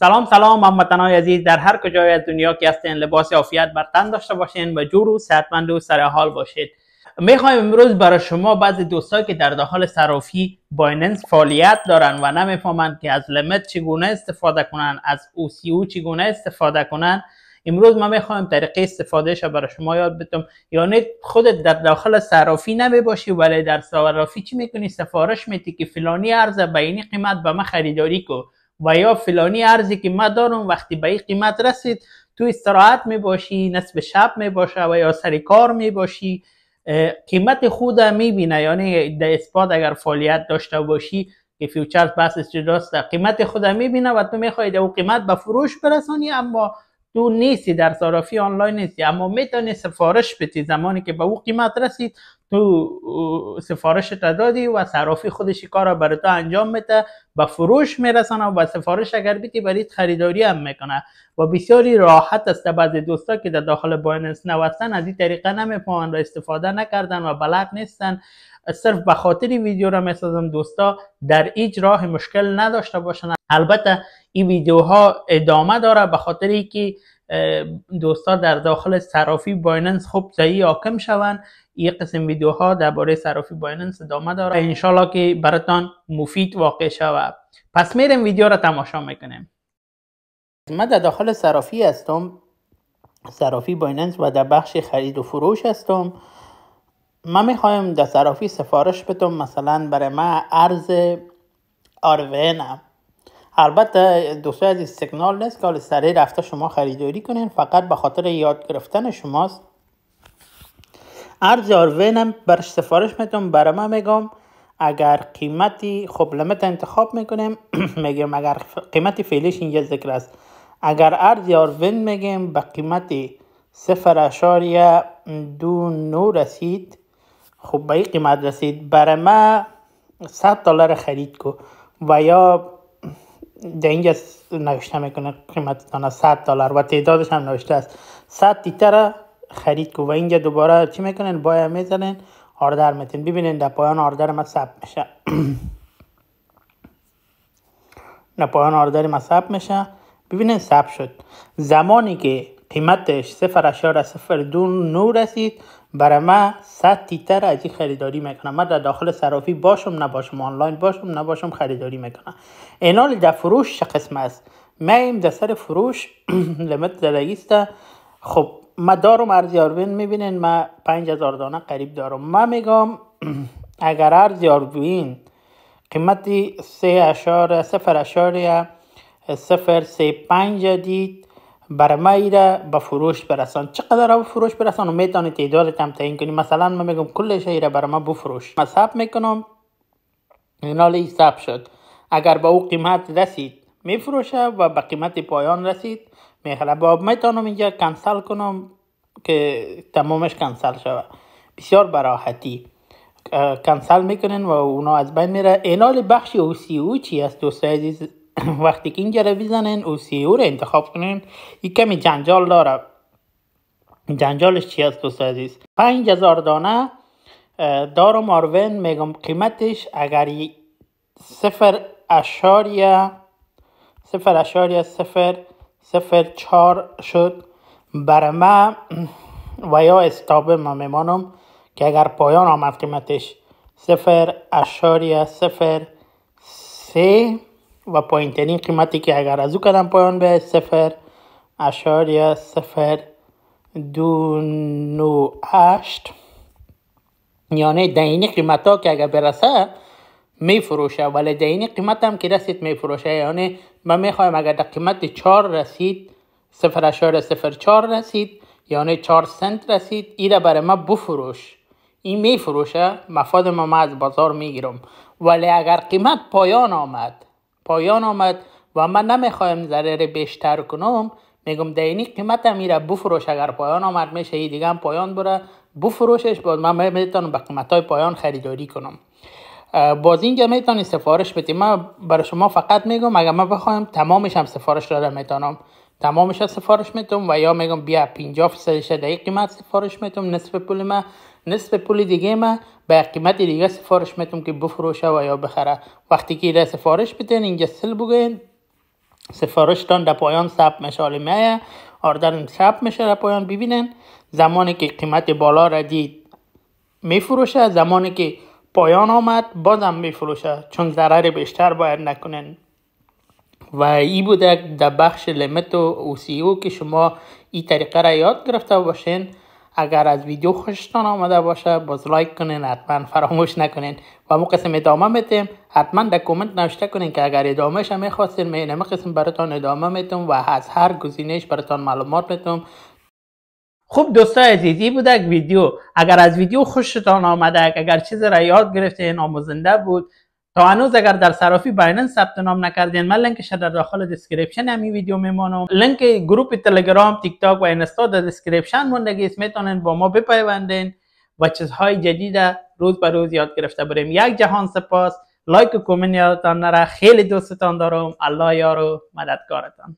سلام هموطنان عزیز، در هر کجای از دنیا که هستین لباس عافیت بر تن داشته باشین و جور و صحتمند و سر حال باشید. میخوایم امروز برای شما بعضی دوستایی که در داخل صرافی بایننس فعالیت دارن و نمیفهمند که از لیمیت چگونه استفاده کنن، از OCO چگونه استفاده کنن، امروز ما میخوایم طریقه استفادهش برای شما یاد بدم. یعنی خودت در داخل صرافی نمیباشی ولی در صرافی چی میکنی؟ سفارش میدی که فلانی ارز به این قیمت به من خریداری کو، و یا فلانی ارزی که ما دارم وقتی به این قیمت رسید تو استراحت میباشی، نصف شب میباشه و یا سر کار میباشی، قیمت خود میبینه. یعنی در اثبات اگر فعالیت داشته باشی که فیوچرز بحثش جداست، قیمت خود میبینه و تو میخوای او قیمت به فروش برسانی، اما تو نیستی، در صرافی آنلاین نیستی، اما میتونی سفارش بدی. زمانی که به او قیمت رسید تو سفارش دادی و صرافی خودش کار برای تو انجام میده، به فروش میرسانه و سفارش اگر بدی برای خریداری هم میکنه و بسیاری راحت است. بعضی دوستا که در داخل بایننس نوستن از این طریقه نمیفهمن و استفاده نکردن و بلد نیستن. صرف به خاطر ویدیو را میسازم دوستا در هیچ راه مشکل نداشته باشن. البته این ویدیوها ادامه داره به خاطر اینکه دوستا در داخل صرافی بایننس خوب صحیح حاکم شون. یک قسم ویدیوها درباره صرافی بایننس ادامه داره، انشالله که براتان مفید واقع شود. پس میریم ویدیو را تماشا میکنیم. من در داخل صرافی هستم، صرافی بایننس، و در بخش خرید و فروش هستم. من میخوایم در صرافی سفارش بدم، مثلا برای من ارز آروین. البته دوستای عزیز سیگنال نیست که سریع رفته شما خریداری کنین، فقط به خاطر یاد گرفتن شماست. ارز آروینم برش سفارش میدم. برای من میگم اگر قیمتی خب لیمیت انتخاب میکنیم میگم اگر قیمتی فعلیش اینجا ذکر است، اگر ارز آروین میگیم به قیمتی 0.29 رسید، خب به این قیمت رسید، برای من $100 خرید کو و یا در اینجا نوشته میکنه قیمتتان $100 و تعدادش هم نوشته است 100 لیتر خرید کو و اینجا دوباره چی میکنین؟ باید میزنین آردر میتین. ببینین در پایان آردر ما ثبت میشه در پایان آردر ما ثبت میشه. ببینین ثبت شد. زمانی که قیمتش 0.09 رسید برای من 100 لیتر از این خریداری میکنم. من در داخل صرافی باشم نباشم، آنلاین باشم نباشم، خریداری میکنم. اینال در فروش چه قسم است؟ من در سر فروش لیمیت درگیسته. خب من دارم ارز آروین، میبینین من 5000 دانه قریب دارم. من میگم اگر ارز آروین قیمتی 0.035 دید، برای ما ایره به فروش برسان. چقدر به فروش برسان و میتونی تعدادت هم تعیین کنی. مثلا من میگم کلش ایره برای ما بفروش. من ثبت میکنم، اینالی ثبت شد. اگر به او قیمت رسید میفروشه و به قیمت پایان رسید میخره. با میتونم اینجا کنسل کنم که تمامش کنسل شود. بسیار براحتی کنسل میکنین و اونا از بین میره. اینال بخش OCO چی است دوستای عزیز؟ وقتی که اینجا رو بزنین OCO رو انتخاب کنین، این کمی جنجال داره. جنجالش چی است دوستای عزیز؟ 5000 دانه دارم آروین، میگم قیمتش اگر 0.004 شد برای من و یا استابه ما میمانم که اگر پایان آمد قیمتش 0.03 و پایینترین قیمتی که اگر از او کدام پایان به 0.298، یعنی دینی قیمت ها که اگر برسه میفروشه، ولی دینی قیمت هم که رسید میفروشه. یعنی من میخوایم اگر در قیمت 4 رسید، 0.04 رسید، یعنی 4 سنت رسید، ایره برای ما بفروش. این میفروشه، مفاد ما از بازار میگیرم. ولی اگر قیمت پایان آمد و من نمیخوایم ضرر بیشتر کنم، میگم دینی قیمت هم میره بفروش. اگر پایان آمد میشه این دیگه هم پایان بره بفروشش، باز من میتونم به قیمت های پایان خریداری کنم. باز اینجا میتونی سفارش بدی. من برای شما فقط میگم اگر من بخوایم تمامش هم سفارش داده میتونم، تمامش سفارش میتونم و یا میگم بیا 50% در قیمت سفارش میتونم، نصف پول دیگه ما به قیمت دیگه سفارش میتونم که بفروشه و یا بخره. وقتی که سفارش بدین اینجا سل بگین سفارشتان در پایان ثبت میشه. میه آردر ثبت میشه در پایان. ببینین زمانی که قیمت بالا را دید میفروشه، زمانی که پایان آمد بازم میفروشه، چون ضرر بیشتر باید نکنین. و ای بوده در بخش لیمیت و OCO که شما این طریقه را یاد گرفته باشین. اگر از ویدیو خوشتان آمده باشه باز لایک کنین، حتما فراموش نکنین. و مو قسم ادامه میتیم، حتما در کومنت نوشته کنین که اگر ادامهش میخواستین اینم قسم براتون ادامه میتم و از هر گزینش براتون معلومات میتم. خوب دوستای عزیزی بوده یک ویدیو. اگر از ویدیو خوشتان آمده، اگر چیز را یاد گرفتین، آموزنده بود، تا هنوز اگر در صرافی بایننس ثبت نام نکردین، من لینکش در داخل دیسکریپشن همین ویدیو میمونم. لینک گروپ تلگرام، تیک تاک و اینستا در دیسکریپشن موندگی است، میتونین با ما بپیوندین و چیزهای جدید روز به روز یاد گرفته بریم. یک جهان سپاس. لایک و کامنت یادتان نره. خیلی دوستتان دارم. الله یار و مددگارتان.